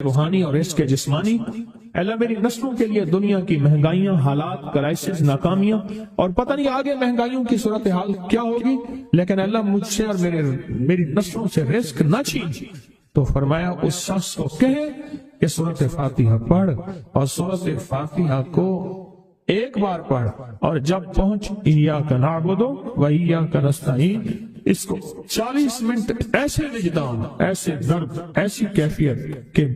روحانی اور رزق جسمانی۔ اللہ میری نسلوں کے لیے دنیا کی مہنگائیاں، حالات، کرائسس، ناکامیاں اور پتہ نہیں آگے مہنگائیوں کی صورتحال کیا ہوگی، لیکن اللہ مجھ سے اور میری نسلوں سے رزق نہ چھین۔ تو فرمایا اس شخص کو کہے کہ سورۃ فاتحہ پڑھ، اور سورۃ فاتحہ کو ایک بار پڑھ، اور جب پہنچ ایاک نعبد و ایاک نستعین، اس کو 40 منٹ ایسے وجدان، ایسے درد، ایسی کیفیت کہ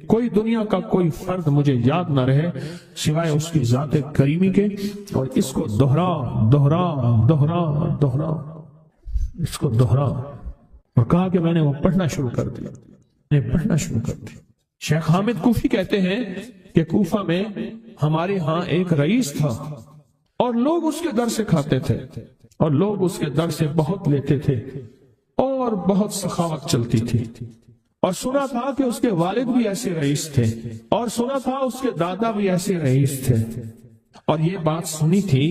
کوئی دنیا کا کوئی فرد مجھے یاد نہ رہے سوائے اس کی ذات کریمی کے، اور اس کو دہرا دہرا دہرا دہرا، اس کو دہرا۔ اور کہا کہ میں نے وہ پڑھنا شروع کر دیا، پڑھنا شروع کر دیا۔ شیخ حامد کوفی کہتے ہیں کہ کوفہ میں ہمارے ہاں ایک رئیس تھا، اور لوگ اس کے در سے کھاتے تھے، اور لوگ اس کے در سے بہت لیتے تھے، اور بہت سخاوت چلتی تھی۔ اور سنا تھا کہ اس کے والد بھی ایسے رئیس تھے، اور سنا تھا اس کے دادا بھی ایسے رئیس تھے، اور یہ بات سنی تھی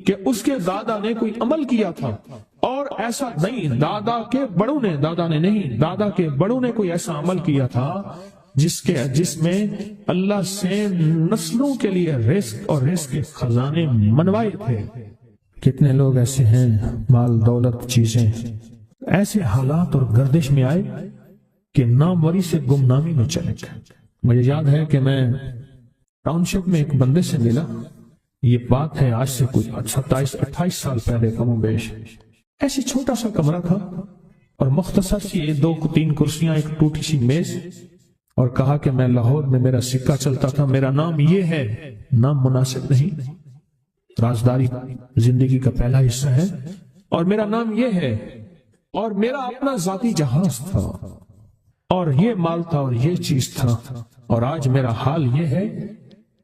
کہ اس کے دادا نے کوئی عمل کیا تھا، اور ایسا نہیں، دادا کے بڑوں نے کوئی ایسا عمل کیا تھا جس میں اللہ سے نسلوں کے لیے رزق اور رزق کے خزانے منوائے تھے۔ کتنے لوگ ایسے ہیں، مال دولت چیزیں ایسے حالات اور گردش میں آئے کہ ناموری سے گمنامی میں چلے گئے۔ مجھے یاد ہے کہ میں ٹاؤن شپ میں ایک بندے سے ملا، یہ بات ہے آج سے کوئی 27-28 سال پہلے کم و بیش۔ ایسی چھوٹا سا کمرہ تھا، اور مختصر سی 2-3 کرسیاں، ایک ٹوٹی سی میز، اور کہا کہ میں لاہور میں میرا سکہ چلتا تھا، میرا نام یہ ہے، نام مناسب نہیں، رازداری زندگی کا پہلا حصہ ہے، اور میرا نام یہ ہے، اور میرا اپنا ذاتی جہاز تھا، اور یہ مال تھا، اور یہ چیز تھا، اور آج میرا حال یہ ہے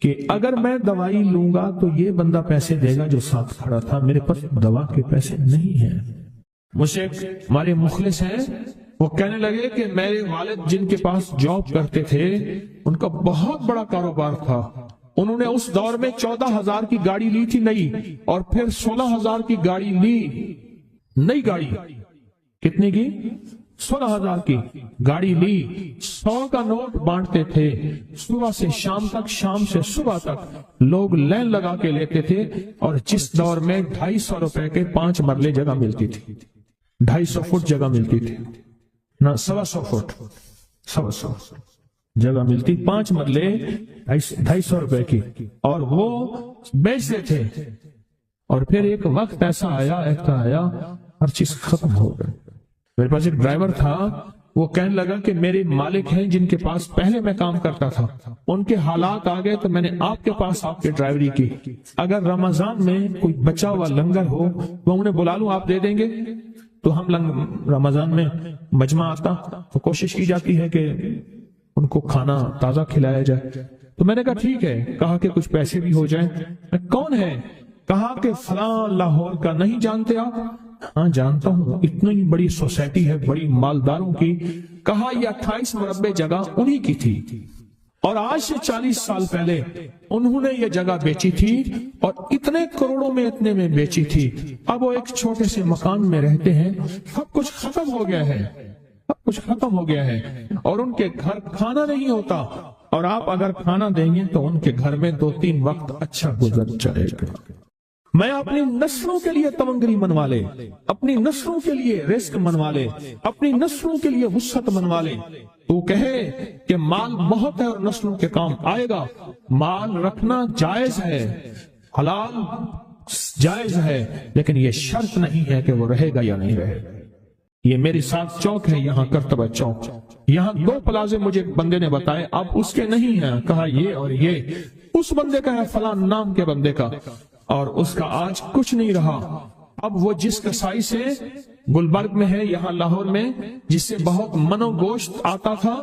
کہ اگر میں دوائی لوں گا تو یہ بندہ پیسے دے گا جو ساتھ کھڑا تھا، میرے پاس دوا کے پیسے نہیں ہیں۔ مجھے ہمارے مخلص ہیں، وہ کہنے لگے کہ میرے والد جن کے پاس جاب کرتے تھے ان کا بہت بڑا کاروبار تھا، انہوں نے اس دور میں 14,000 کی گاڑی لی تھی نئی، اور پھر 16,000 کی گاڑی لی، نئی گاڑی، کتنے کی؟ 16,000 کی گاڑی لی، 100 کا نوٹ بانٹتے تھے، صبح سے شام تک، شام سے صبح تک لوگ لین لگا کے لیتے تھے، اور جس دور میں 250 روپے کے 5 مرلے جگہ ملتی تھی، 250 فٹ جگہ ملتی تھی، نہ 125 فٹ، 125 جگہ ملتی، 5 مرلے 250 روپے کی، اور وہ بیچتے تھے۔ اور پھر ایک وقت ایسا آیا ہر چیز ختم ہو گئی۔ میرے پاس ایک ڈرائیور تھا، وہ کہنے لگا کہ میرے مالک ہیں جن کے پاس پہلے میں کام کرتا تھا، ان کے حالات آ گئے تو میں نے آپ کے پاس آپ کی ڈرائیوری کی، اگر رمضان میں کوئی بچا ہوا لنگر ہو تو انہیں بلا لوں، آپ دے دیں گے؟ تو ہم رمضان میں مجمع آتا تو کوشش کی جاتی ہے کہ ان کو کھانا تازہ کھلایا جائے۔ تو میں نے کہا ٹھیک ہے، کہا کہ کچھ پیسے بھی ہو جائیں۔ کون ہے؟ کہا کہ فلاں لاہور کا، نہیں جانتے آپ؟ ہاں جانتا ہوں، اتنی بڑی سوسائٹی ہے بڑی مالداروں کی۔ کہا یہ 28 مربع جگہ انہی کی تھی، اور آج سے 40 سال پہلے انہوں نے یہ جگہ بیچی تھی، اور اتنے کروڑوں میں اتنے میں بیچی تھی۔ اب وہ ایک چھوٹے سے مکان میں رہتے ہیں، سب کچھ ختم ہو گیا ہے، سب کچھ ختم ہو گیا ہے، اور ان کے گھر کھانا نہیں ہوتا، اور آپ اگر کھانا دیں گے تو ان کے گھر میں 2-3 وقت اچھا گزر جائے گا۔ میں اپنی نسلوں کے لیے تمنگری منوا لے، اپنی نسلوں کے لیے رزق منوا لے، اپنی نسلوں کے لیے وسعت منوا لے۔ تو کہے کہ مال بہت ہے اور نسلوں کے کام آئے گا، مال رکھنا جائز ہے، حلال جائز ہے، لیکن یہ شرط نہیں ہے کہ وہ رہے گا یا نہیں رہے گا۔ یہ میری ساتھ چوک ہے، یہاں کرتبہ چوک، یہاں 2 پلازے مجھے بندے نے بتائے، اب اس کے نہیں ہیں، کہا یہ اور یہ اس بندے کا ہے، فلاں نام کے بندے کا، اور اس کا آج کچھ نہیں رہا۔ اب وہ جس کسائی سے گلبرگ میں ہے، یہاں لاہور میں، جس سے بہت منو گوشت آتا تھا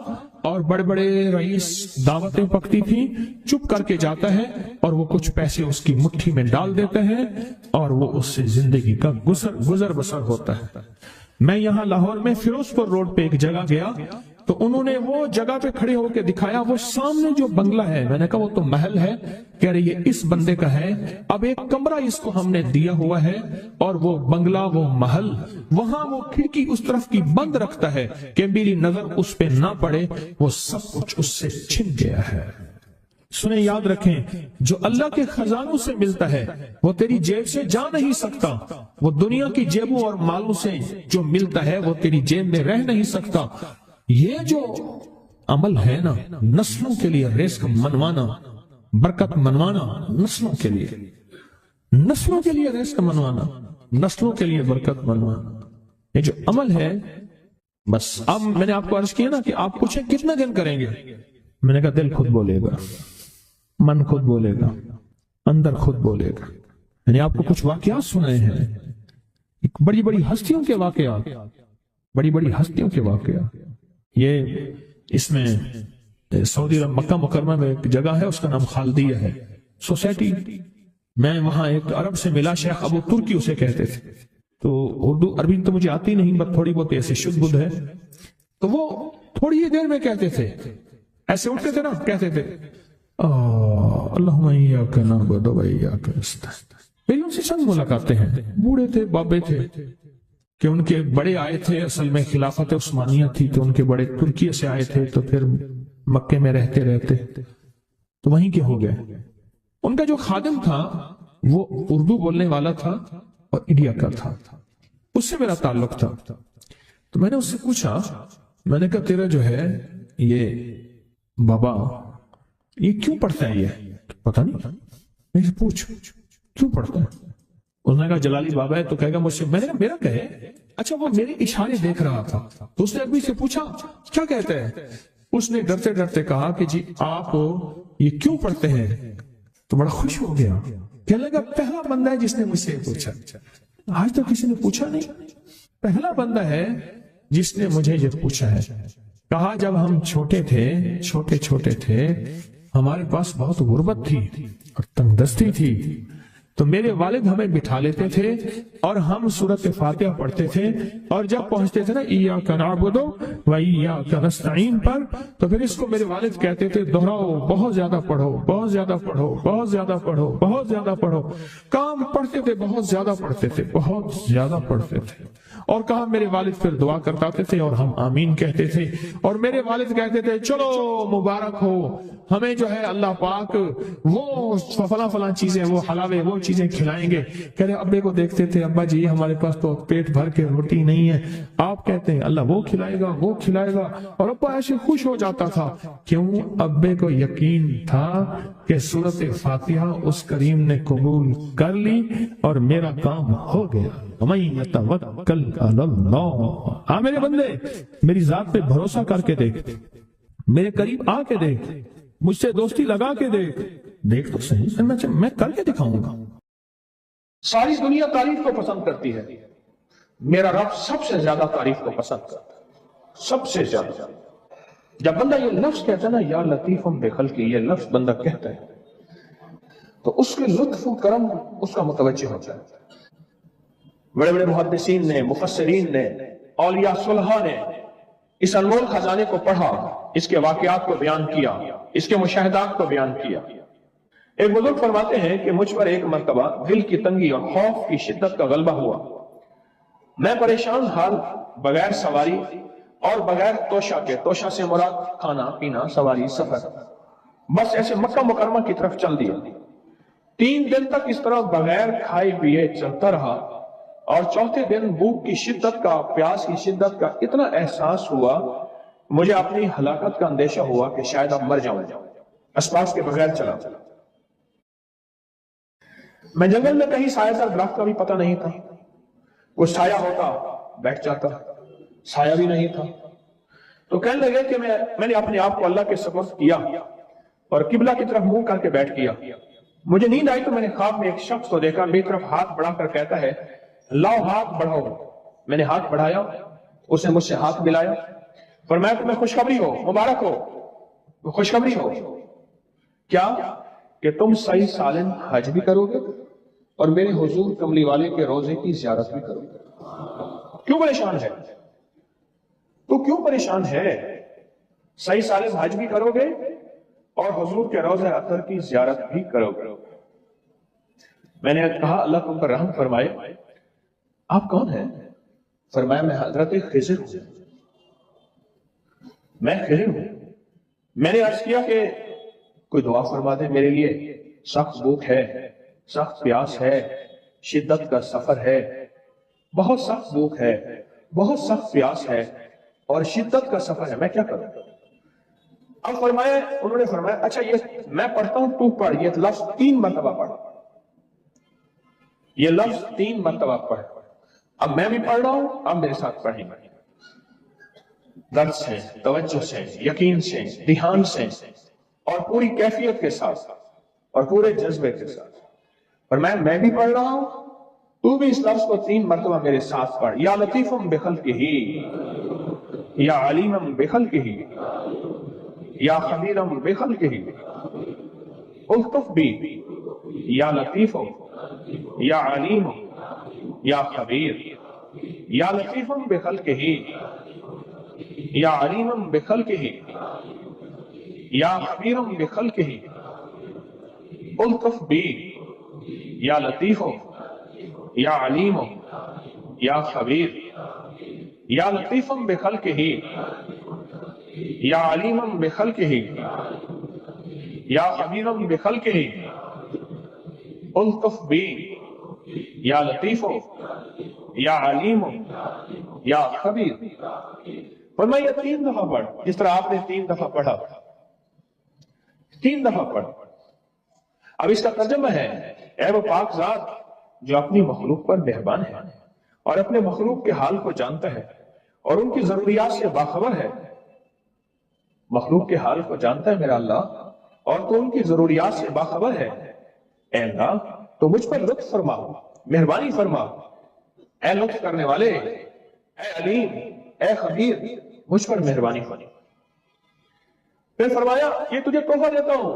اور بڑے بڑے رئیس دعوتیں پکتی تھی، چپ کر کے جاتا ہے اور وہ کچھ پیسے اس کی مٹھی میں ڈال دیتے ہیں اور وہ اس سے زندگی کا گزر بسر ہوتا ہے۔ میں یہاں لاہور میں فیروز پور روڈ پہ ایک جگہ گیا، تو انہوں نے وہ جگہ پہ کھڑے ہو کے دکھایا، وہ سامنے جو بنگلہ ہے، میں نے کہا وہ تو محل ہے، کہہ رہے یہ اس بندے کا ہے، اب ایک کمرہ اس کو ہم نے دیا ہوا ہے، اور وہ بنگلہ، وہ محل، وہاں وہ کھڑکی اس طرف کی بند رکھتا ہے کہ میری نظر اس پہ نہ پڑے، وہ سب کچھ اس سے چھن گیا ہے۔ سنیں، یاد رکھیں، جو اللہ کے خزانوں سے ملتا ہے وہ تیری جیب سے جا نہیں سکتا، وہ دنیا کی جیبوں اور مالوں سے جو ملتا ہے وہ تیری جیب میں رہ نہیں سکتا۔ یہ جو عمل ہے نا، نسلوں کے لیے رزق منوانا، برکت منوانا، نسلوں کے لیے رزق منوانا، نسلوں کے لیے برکت منوانا، یہ جو عمل ہے، بس اب میں نے آپ کو عرض کیا نا کہ آپ پوچھیں کتنے دن کریں گے، میں نے کہا دل خود بولے گا، من خود بولے گا، اندر خود بولے گا۔ میں نے آپ کو کچھ واقعات سنائے ہیں، بڑی بڑی ہستیوں کے واقعات، بڑی بڑی ہستیوں کے واقعات۔ یہ اس میں سعودی عرب مکہ مکرمہ میں ایک جگہ ہے، اس کا نام خالدیہ ہے سوسائٹی۔ میں وہاں ایک عرب سے ملا، شیخ ابو ترکی اسے کہتے تھے، تو اردو عربی تو مجھے آتی نہیں، بس تھوڑی بہت ایسے شدھ بدھ ہے، تو وہ تھوڑی ہی دیر میں کہتے تھے، ایسے اٹھتے تھے نا، کہتے تھے اللہم ایاک نعبد و ایاک نستعین۔ میری ان سے چند ملاقاتیں ہیں، بوڑھے تھے، بابے تھے، کہ ان کے بڑے آئے تھے، اصل میں خلافت عثمانیہ تھی تو ان کے بڑے ترکیہ سے آئے تھے، تو پھر مکے میں رہتے تو وہیں کے ہو گئے۔ ان کا جو خادم تھا وہ اردو بولنے والا تھا اور انڈیا کا تھا، اس سے میرا تعلق تھا۔ تو میں نے اس سے پوچھا، میں نے کہا تیرا جو ہے یہ بابا یہ کیوں پڑھتا ہے؟ یہ پتہ نہیں، میں سے پوچھ کیوں پڑھتا ہے؟ اس نے کہا جلالی بابا ہے تو کہے گا مجھ سے، میں نے کہا میرا کہے، اچھا وہ میرے اشارے دیکھ رہا تھا، تو اس نے ابھی سے پوچھا کیا کہتے ہیں؟ اس نے ڈرتے ڈرتے کہا کہ جی آپ یہ کیوں پڑھتے ہیں؟ تو بڑا خوش ہو گیا، کہنے لگا پہلا بندہ ہے جس نے مجھ سے پوچھا، آج تک کسی نے پوچھا نہیں، پہلا بندہ ہے جس نے مجھے یہ پوچھا ہے۔ کہا جب ہم چھوٹے تھے ہمارے پاس بہت غربت تھی اور تنگ دستی تھی، تو میرے والد ہمیں بٹھا لیتے تھے اور ہم سورۃ فاتحہ پڑھتے تھے، اور جب پہنچتے تھے نا ایاک نعبد و ایاک نستعین پر، تو پھر اس کو میرے والد کہتے تھے دہراؤ، بہت زیادہ پڑھو، بہت زیادہ پڑھو، بہت زیادہ پڑھو، بہت زیادہ پڑھو۔ کام پڑھتے تھے، بہت زیادہ پڑھتے تھے، بہت زیادہ پڑھتے تھے، اور کہا میرے والد پھر دعا کرتاتے تھے اور ہم آمین کہتے تھے، اور میرے والد کہتے تھے چلو مبارک ہو، ہمیں جو ہے اللہ پاک وہ فلاں چیزیں، وہ حلاوے، وہ چیزیں کھلائیں گے۔ کہہ رہے ابے کو دیکھتے تھے، ابا جی ہمارے پاس تو پیٹ بھر کے روٹی نہیں ہے، آپ کہتے ہیں اللہ وہ کھلائے گا، وہ کھلائے گا، اور ابا ایسے خوش ہو جاتا تھا۔ کیوں؟ ابے کو یقین تھا کہ سورۃ فاتحہ اس کریم نے قبول کر لی اور میرا کام ہو گیا۔ وَمَن يَتَوَكَّلْ عَلَى اللَّهِ، ہاں میرے بندے میری ذات پہ بھروسہ کر کے دیکھ، میرے قریب آ کے دیکھ، مجھ سے دوستی لگا کے دیکھ تو صحیح، میں کر کے دکھاؤں گا۔ ساری دنیا تعریف کو پسند کرتی ہے، میرا رب سب سے زیادہ تعریف کو پسند کرتا ہے، سب سے زیادہ۔ جب بندہ یہ لفظ کہتا ہے نا یا لطیف بخلقہ، یہ لفظ بندہ کہتا ہے تو اس کے لطف و کرم اس کا متوجہ ہوتا ہے۔ بڑے بڑے محدثین نے، مفسرین نے، اولیاء صلحاء نے اس انمول خزانے کو پڑھا، اس کے واقعات کو بیان کیا، اس کے مشاہدات کو بیان کیا۔ ایک بزرگ فرماتے ہیں کہ مجھ پر ایک مرتبہ دل کی تنگی اور خوف کی شدت کا غلبہ ہوا، میں پریشان حال، بغیر سواری اور بغیر توشہ کے، توشہ سے مراد کھانا پینا، سواری، سفر، بس ایسے مکہ مکرمہ کی طرف چل دیا۔ 3 دن تک اس طرح بغیر کھائے پیے چلتا رہا، اور چوتھے دن بھوک کی شدت کا، پیاس کی شدت کا اتنا احساس ہوا، مجھے اپنی ہلاکت کا اندیشہ ہوا کہ شاید اب مر جاؤں، اسباب کے بغیر چلا۔ میں جنگل میں کہیں سایہ دار درخت کا بھی پتہ نہیں تھا، وہ سایہ ہوتا بیٹھ جاتا، سایہ بھی نہیں تھا۔ تو کہنے لگے کہ میں نے اپنے آپ کو اللہ کے سپرد کیا اور قبلہ کی طرف منہ کر کے بیٹھ گیا۔ مجھے نیند آئی تو میں نے خواب میں ایک شخص کو دیکھا، میری طرف ہاتھ بڑھا کر کہتا ہے لاؤ ہاتھ بڑھاؤ۔ میں نے ہاتھ بڑھایا، اس نے مجھ سے ہاتھ ملایا، فرمایا تمہیں خوشخبری ہو، مبارک ہو، خوشخبری ہو کیا کہ تم صحیح سالم حج بھی کرو گے اور میرے حضور کملی والے کے روزے کی زیارت بھی کرو گے۔ کیوں پریشان ہے؟ تو کیوں پریشان ہے؟ صحیح سالم حج بھی کرو گے اور حضور کے روضہ اطہر کی زیارت بھی کرو گے۔ میں نے کہا اللہ تم پر رحم فرمائے، آپ کون ہیں؟ فرمایا میں حضرت خضر ہوں، میں خضر ہوں۔ میں نے عرض کیا کہ کوئی دعا فرما دے میرے لیے، سخت بھوک ہے، سخت پیاس ہے، شدت کا سفر ہے، بہت سخت بھوک ہے، بہت سخت پیاس ہے اور شدت کا سفر ہے، میں کیا کروں؟ اب فرمایا، انہوں نے فرمایا اچھا یہ میں پڑھتا ہوں تو پڑھ، یہ لفظ 3 مرتبہ پڑھ، یہ لفظ 3 مرتبہ پڑھ۔ اب میں بھی پڑھ رہا ہوں، اب میرے ساتھ پڑھیں گے، درد سے، توجہ سے، یقین سے، دھیان سے اور پوری کیفیت کے ساتھ اور پورے جذبے کے ساتھ۔ اور میں بھی پڑھ رہا ہوں، تو بھی اس لفظ کو 3 مرتبہ میرے ساتھ پڑھ۔ یا لطیفم بخلقہ، یا علیمم بخلقہ، یا خبیرم بخلقہ، الطف بی، یا لطیفم، یا علیم، یا خبیر، یا لطیفم بخلقہ، یا علیمم بخلقہ، یا خبیرم بخلقہ، الطف بی، یا لطیفم، یا علیم، یا خبیر، یا لطیفم بخلقہ، یا علیمم بخلقہ، یا خبیرم بخلقہ، الطف بی، یا لطیفم، یا علیم، یا خبیر۔ فرمایا 3 دفعہ پڑھ، جس طرح آپ نے 3 دفعہ پڑھا، 3 دفعہ پڑھ۔ اب اس کا ترجمہ ہے، اے وہ پاک ذات جو اپنی مخلوق پر مہربان ہے اور اپنے مخلوق کے حال کو جانتا ہے اور ان کی ضروریات سے باخبر ہے، مخلوق کے حال کو جانتا ہے میرا اللہ اور تو ان کی ضروریات سے باخبر ہے، اے اللہ تو مجھ پر لطف فرما، مہربانی فرما، اے لطف کرنے والے، اے علیم، اے خبیر، مجھ پر مہربانی فرما۔ پھر فرمایا یہ تجھے تحفہ دیتا ہوں۔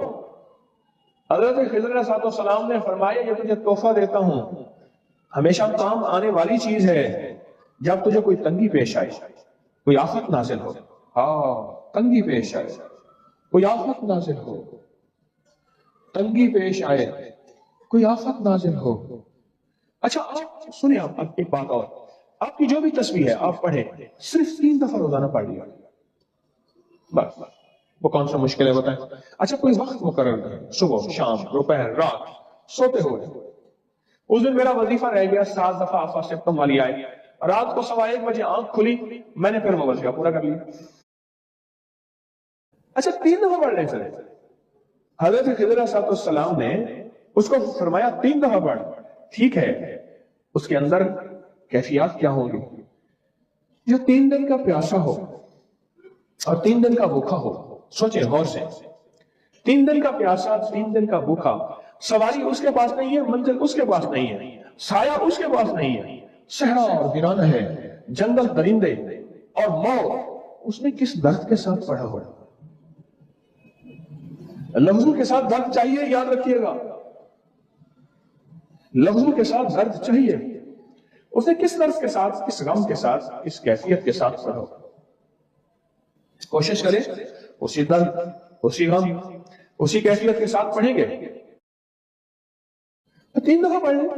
حضرت خضر علیہ السلام نے فرمایا یہ تجھے تحفہ دیتا ہوں، ہمیشہ کام آنے والی چیز ہے جب تجھے کوئی تنگی پیش آئے، کوئی آفت نازل ہو، تنگی پیش آئے، کوئی آفت نازل ہو، تنگی پیش آئے، کوئی آفت نازل ہو۔ اچھا آپ سنیں، آپ ایک بات اور، آپ کی جو بھی تسبیح ہے آپ پڑھیں، صرف 3 دفعہ روزانہ پڑھ لیا، بس۔ وہ کون سا مشکل ہے بتائیں؟ اچھا کوئی وقت مقرر کریں، صبح، شام، دوپہر، رات، سوتے ہوئے۔ اس دن میرا وظیفہ رہ گیا 7 دفعہ آفا سپتم والی آئے، رات کو 1:15 بجے آنکھ کھلی، میں نے پھر وہ وظیفہ پورا کر لیا۔ اچھا 3 دفعہ پڑھ لیں سر۔ حضرت خضر علیہ السلام نے اس کو فرمایا 3 دفعہ پڑھ، ٹھیک ہے، اس کے اندر کیفیات کیا ہوں گی؟ جو 3 دن کا پیاسا ہو اور 3 دن کا بھوکا ہو، سوچیں غور سے، 3 دن کا پیاسا، 3 دن کا بھوکا، سواری اس کے پاس نہیں ہے، منزل اس کے پاس نہیں ہے، سایہ اس کے پاس نہیں ہے، صحرا اور ویرانہ ہے، جنگل، درندے اور موت، اس نے کس درد کے ساتھ پڑھا ہوا؟ لفظوں کے ساتھ درد چاہیے، یاد رکھیے گا، لفظوں کے ساتھ درد چاہیے۔ اس نے کس درد کے ساتھ، کس غم کے ساتھ، کس کیفیت کے ساتھ پڑھا؟ کوشش کریں اسی درد، اسی غم، اسی کیفیت کے ساتھ پڑھیں گے۔ 3 دفعہ پڑھ لیں۔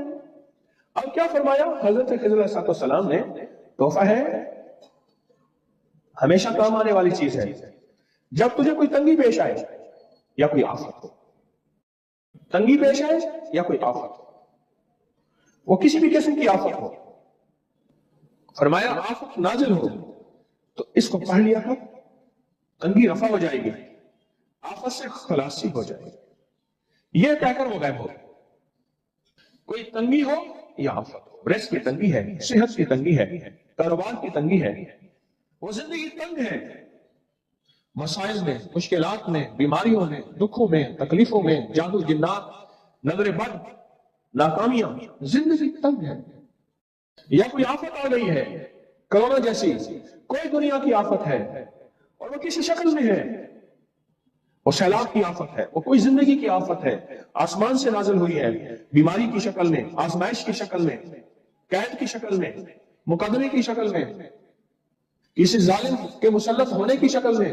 اب کیا فرمایا حضرت خضر علیہ السلام نے؟ تحفہ ہے، ہمیشہ کام آنے والی چیز ہے، جب تجھے کوئی تنگی پیش آئے یا کوئی آفت ہو، تنگی پیش آئے یا کوئی آفت ہو، وہ کسی بھی قسم کی آفت ہو، فرمایا آفت نازل ہو تو اس کو پڑھ لیا کر، تنگی رفع ہو جائے گی، آفت سے خلاصی ہو جائے گی۔ یہ کہہ کر وہ غائب ہو۔ کوئی تنگی ہو یا آفت ہو، رزق کی تنگی ہے، صحت کی تنگی ہے، کاروبار کی تنگی ہے، وہ زندگی تنگ ہے، مسائل میں، مشکلات میں، بیماریوں میں، دکھوں میں، تکلیفوں میں، جادو جنات، نظر بد، ناکامیاں، زندگی تنگ ہے، یا کوئی آفت آ گئی ہے، کرونا جیسی کوئی دنیا کی آفت ہے اور وہ کسی شکل میں ہے، وہ سیلاب کی آفت ہے، وہ کوئی زندگی کی آفت ہے، آسمان سے نازل ہوئی ہے، بیماری کی شکل میں، آزمائش کی شکل میں، قید کی شکل میں، مقدمے کی شکل میں، کسی ظالم کے مسلط ہونے کی شکل میں،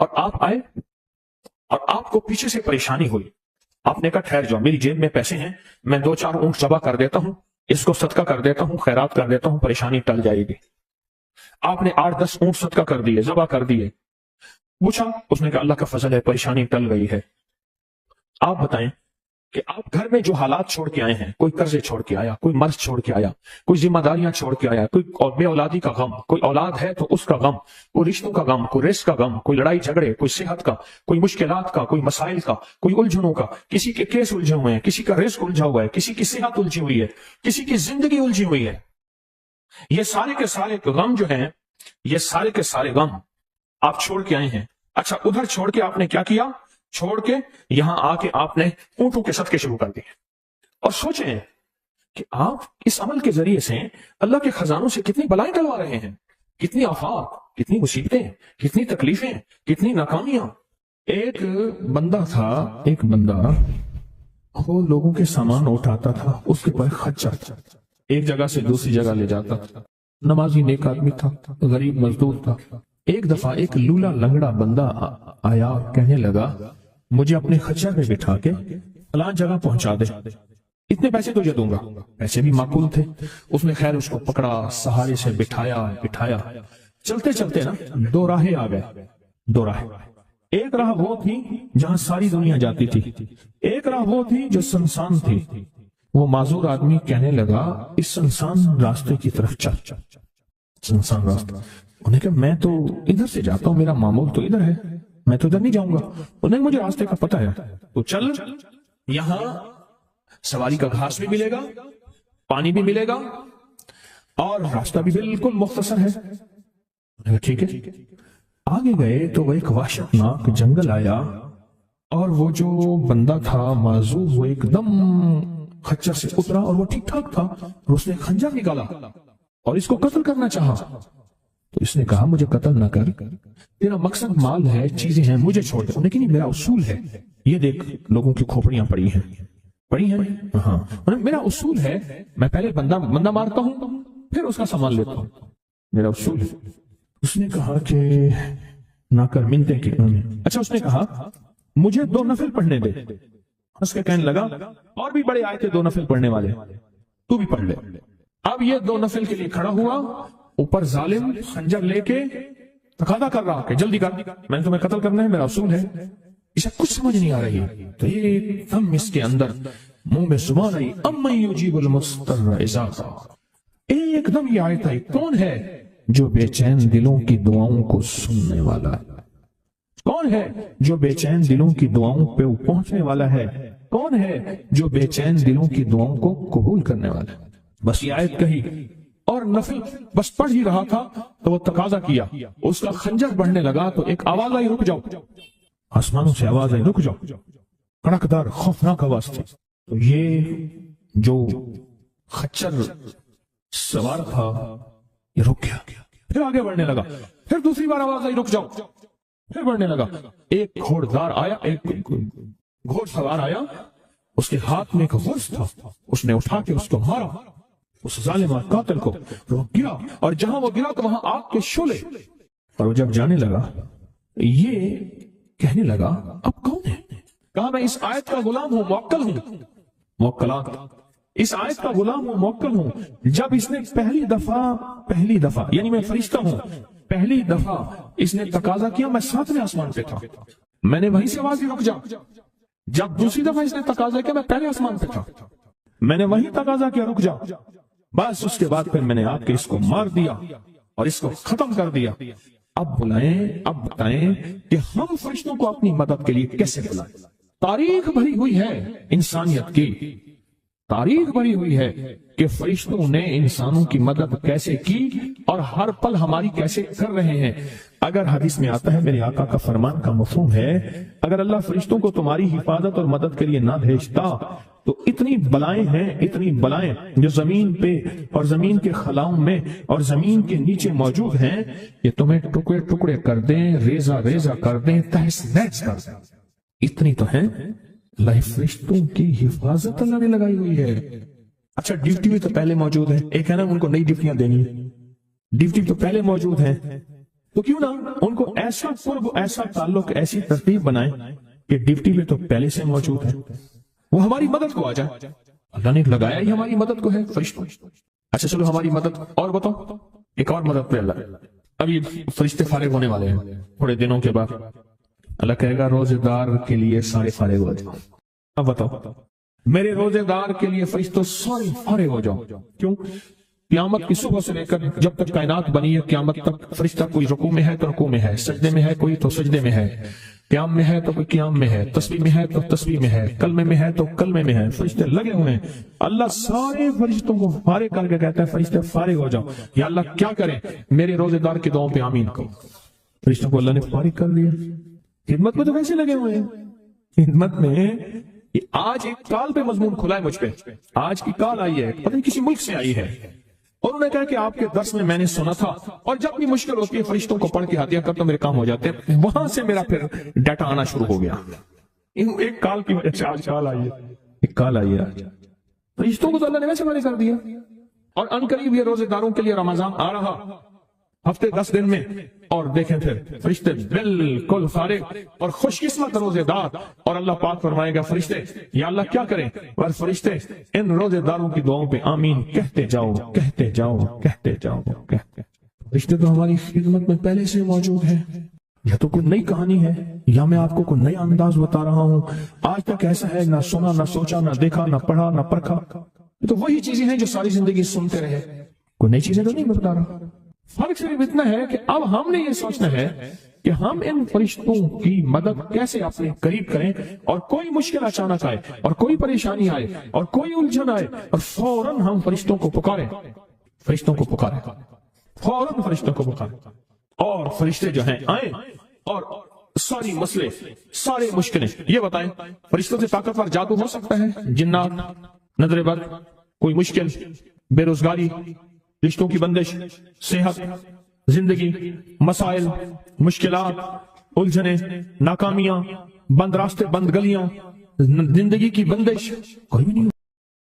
اور آپ آئے اور آپ کو پیچھے سے پریشانی ہوئی، آپ نے کہا ٹھہر جاؤ، میری جیب میں پیسے ہیں، میں 2-4 اونٹ ذبح کر دیتا ہوں، اس کو صدقہ کر دیتا ہوں، خیرات کر دیتا ہوں، پریشانی ٹل جائے گی۔ آپ نے 8-10 اونٹ صدقہ کر دیے، ذبح کر دیے، پوچھا، اس نے کہا اللہ کا فضل ہے، پریشانی ٹل گئی ہے۔ آپ بتائیں کہ آپ گھر میں جو حالات چھوڑ کے آئے ہیں، کوئی قرضے چھوڑ کے آیا، کوئی مرض چھوڑ کے آیا، کوئی ذمہ داریاں چھوڑ کے آیا، کوئی بے اولادی کا غم، کوئی اولاد ہے تو اس کا غم، کوئی رشتوں کا غم، کوئی رزق کا غم، کوئی لڑائی جھگڑے، کوئی صحت کا، کوئی مشکلات کا، کوئی مسائل کا، کوئی الجھنوں کا، کسی کے کیس الجھے ہوئے ہیں، کسی کا رزق الجھا ہوا ہے، کسی کی صحت الجھی ہوئی ہے، کسی کی زندگی الجھی ہوئی ہے۔ یہ سارے کے سارے غم جو ہیں، یہ سارے کے سارے غم آپ چھوڑ کے آئے ہیں۔ اچھا، ادھر چھوڑ کے آپ نے کیا کیا؟ چھوڑ کے یہاں آ کے آپ نے اونٹوں کے صدقے شروع کر دیے، اور سوچیں کہ آپ اس عمل کے ذریعے سے اللہ کے خزانوں سے کتنی بلائیں ٹلوا رہے ہیں، کتنی آفات، کتنی مصیبتیں، کتنی تکلیفیں، کتنی ناکامیاں۔ ایک بندہ وہ لوگوں کے سامان اٹھاتا تھا، اس کے پر خچر ایک جگہ سے دوسری جگہ لے جاتا تھا، نمازی نیک آدمی تھا، غریب مزدور تھا۔ ایک دفعہ ایک لولا لنگڑا بندہ آیا اور کہنے لگا مجھے اپنے خچر میں بٹھا کے فلاں جگہ پہنچا دے، اتنے پیسے تجھے دوں گا۔ پیسے بھی معقول تھے، اس نے خیر اس کو پکڑا، سہارے سے بٹھایا، چلتے چلتے نا 2 راہیں آ گئے، 2 راہیں۔ ایک راہ وہ تھی جہاں ساری دنیا جاتی تھی، ایک راہ وہ تھی جو سنسان تھی۔ وہ معذور آدمی کہنے لگا اس سنسان راستے کی طرف چل، سنسان راستہ۔ انہوں نے کہا میں تو ادھر سے جاتا ہوں، میرا معمول تو ادھر ہے، میں تو ادھر نہیں جاؤں گا۔ انہوں نے مجھے راستے کا پتہ ہے، تو چل، یہاں سواری کا گھاس بھی ملے گا، پانی بھی ملے گا، اور راستہ بھی بالکل مختصر ہے۔ ٹھیک ہے، آگے گئے تو وہ ایک وحشتناک جنگل آیا، اور وہ جو بندہ تھا معذور، وہ ایک دم خچر سے اترا، اور وہ ٹھیک ٹھاک تھا، اور اس نے خنجر نکالا اور اس کو قتل کرنا چاہا۔ تو اس نے کہا مجھے قتل نہ کر، تیرا مقصد مال ہے، چیزیں ہیں، مجھے چھوڑ دے۔ لیکن میرا اصول ہے، یہ دیکھ لوگوں کی کھوپڑیاں پڑی ہیں، ہاں، میرا اصول ہے میں پہلے بندہ مارتا ہوں، پھر اس کا سامان لیتا ہوں، میرا اصول ہے۔ اس نے کہا کہ نہ کر منتے کی۔ اچھا، اس نے کہا مجھے 2 نفل پڑھنے دے۔ اس کے کہنے لگا اور بھی بڑے آئے تھے 2 نفل پڑھنے والے، تو بھی پڑھ لے۔ اب یہ 2 نفل کے لیے کھڑا ہوا، اوپر ظالم خنجر لے کے تقاضا کر رہا کہ جلدی کر، میں نے تمہیں قتل کرنا ہے، میرا اصول ہے۔ اسے کچھ سمجھ نہیں آ رہی، تو ایک دم اس کے اندر منہ میں زبان آئی، امن یجیب المضطر اذا دعا۔ ایک دم یہ آیت آئی، کون ہے جو بے چین دلوں کی دعاؤں کو سننے والا ہے؟ کون ہے جو بے چین دلوں کی دعاؤں پہ پہنچنے والا ہے؟ کون ہے جو بے چین دلوں کی دعاؤں کو قبول کرنے والا ہے؟ بس یہ آیت کہی، اور نفل بس پڑھ ہی رہا تھا تو وہ تقاضا کیا، اس کا خنجر بڑھنے لگا تو ایک آواز آئی، رک جاؤ۔ آسمانوں سے آواز آئی، رک جاؤ، کڑکدار خوفناک آواز تھی۔ تو یہ جو خچر سوار تھا یہ رک گیا، پھر آگے بڑھنے لگا، پھر دوسری بار آواز آئی، رک جاؤ، پھر بڑھنے لگا۔ ایک گھوڑدار آیا، ایک گھوڑ سوار آیا، اس کے ہاتھ میں ایک غرض تھا، اس نے اٹھا کے اس کو مارا، اس ظالم اور قاتل کو، وہ گرا، اور جہاں وہ گرا تو وہاں آگ کے شعلے۔ اور وہ جب جانے لگا، یہ کہنے لگا اب کون ہے؟ کہا میں اس آیت کا غلام ہوں، موکل ہوں، موکلات، اس آیت کا غلام ہوں، موکل ہوں۔ جب اس نے پہلی دفعہ یعنی میں فرشتہ ہوں، پہلی دفعہ اس نے تقاضا کیا، میں 7ویں آسمان پہ تھا، میں نے وہیں سے آواز دی، رک جا۔ جب دوسری دفعہ اس نے تقاضا کیا، میں پہلے آسمان پہ تھا، میں نے وہیں تقاضا کیا، رک جا۔ بس اس کے بعد پھر میں نے آپ کے اس کو مار دیا اور اس کو ختم کر دیا۔ اب بتائیں کہ ہم فرشتوں کو اپنی مدد کے لیے کیسے بلائیں؟ تاریخ بھری ہوئی ہے انسانیت کی، تاریخ بھری ہوئی ہے کہ فرشتوں نے انسانوں کی مدد کیسے کی اور ہر پل ہماری کیسے کر رہے ہیں۔ اگر حدیث میں آتا ہے، میرے آقا کا فرمان کا مفہوم ہے، اگر اللہ فرشتوں کو تمہاری حفاظت اور مدد کے لیے نہ بھیجتا تو اتنی بلائیں ہیں، اتنی بلائیں جو زمین پہ اور زمین کے خلاؤں میں اور زمین کے نیچے موجود ہیں، یہ تمہیں ٹکڑے ٹکڑے کر دیں، ریزہ ریزہ کر دیں، تہس نہس کر دیں۔ اتنی تو ہیں، اللہ فرشتوں کی حفاظت اللہ نے لگائی ہوئی ہے۔ اچھا، ڈیوٹی بھی تو پہلے موجود ہے، ایک ہے نا ان کو نئی ڈیوٹیاں دینی، ڈیوٹی تو پہلے موجود ہے، تو کیوں نہ ان کو ایسا قرب، ایسا تعلق، ایسی ترتیب بنائیں کہ ڈیوٹی میں تو پہلے سے موجود ہے، وہ ہماری مدد کو آ جائے۔ اللہ نے لگایا ہی ہماری مدد کو ہے فرشتوں۔ اچھا چلو ہماری مدد اور بتاؤ، ایک اور مدد پہ اللہ، اب یہ فرشتے فارغ ہونے والے ہیں تھوڑے دنوں کے بعد، اللہ کہے گا روزے دار کے لیے سارے فارغ ہو جاؤ۔ اب بتاؤ میرے روزے دار کے لیے فرشتوں سارے فارغ ہو جاؤ، کیوں؟ قیامت کی صبح سے لے کر جب تک کائنات بنی ہے قیامت تک فرشتہ کوئی رکوع میں ہے تو رکوع میں ہے، سجدے میں ہے کوئی تو سجدے میں ہے، قیام میں ہے تو کوئی قیام میں ہے، تسبیح میں ہے تو تسبیح میں ہے، کلمے میں ہے تو کلمے میں ہے، فرشتے لگے ہوئے ہیں۔ اللہ سارے فرشتوں کو فارغ کر کے کہتا ہے فرشتے فارغ ہو جاؤ، یا اللہ کیا کریں؟ میرے روزے دار کی دعاؤں پہ آمین کہو۔ فرشتوں کو اللہ نے فارغ کر دیا، خدمت میں تو ویسے لگے ہوئے ہیں، خدمت میں۔ آج ایک کال پہ مضمون کھلا ہے مجھ پہ، آج کی کال آئی ہے، پتہ نہیں کسی ملک سے آئی ہے، اور انہوں نے کہا کہ آپ کے درس میں میں نے سنا تھا، اور جب بھی مشکل ہوتی ہے فرشتوں کو پڑھ کے ہدیہ کرتا میرے کام ہو جاتے ہیں، وہاں سے میرا پھر ڈیٹا آنا شروع ہو گیا۔ ایک کال کی وجہ سے آج کال آئی ہے، ایک کال آئی ہے آج۔ فرشتوں کو تو اللہ نے ویسے فارغ کر دیا، اور ان قریب یہ روزے داروں کے لیے رمضان آ رہا ہفتے 10 دن میں، اور دیکھیں پھر فرشتے بالکل فارغ اور خوش قسمت روزے دار، اور اللہ پاک فرمائے گا فرشتے یا اللہ کیا کریں؟ اور فرشتے ان روزے داروں کی دعاؤں پہ آمین کہتے جاؤ، کہتے جاؤ، کہتے جاؤ، کہتے۔ فرشتے تو ہماری خدمت میں پہلے سے موجود ہیں۔ یہ تو کوئی نئی کہانی ہے، یا میں آپ کو کوئی نیا انداز بتا رہا ہوں، آج تک ایسا ہے نہ سنا، نہ سوچا، نہ دیکھا، نہ پڑھا، نہ پرکھا۔ یہ تو وہی چیزیں ہیں جو ساری زندگی سنتے رہے، کوئی نئی چیزیں تو نہیں بتا رہا۔ فرق صرف اتنا ہے کہ اب ہم نے یہ سوچنا ہے کہ ہم ان فرشتوں کی مدد کیسے اپنے قریب کریں، اور کوئی مشکل اچانک آئے، اور کوئی پریشانی آئے، اور کوئی الجھن آئے، اور فوراً ہم فرشتوں کو پکاریں، فرشتوں کو پکاریں، فوراً فرشتوں کو پکاریں، اور فرشتے جو ہیں آئیں اور ساری مسئلے، سارے مشکلیں یہ بتائیں۔ فرشتوں سے طاقتور جادو ہو سکتا ہے؟ جنات، نظر بد، کوئی مشکل، بے روزگاری، رشتوں کی بندش، صحت، زندگی، مسائل، مشکلات، الجھنیں، ناکامیاں، بند راستے، بند گلیاں، زندگی کی بندش، کوئی بھی نہیں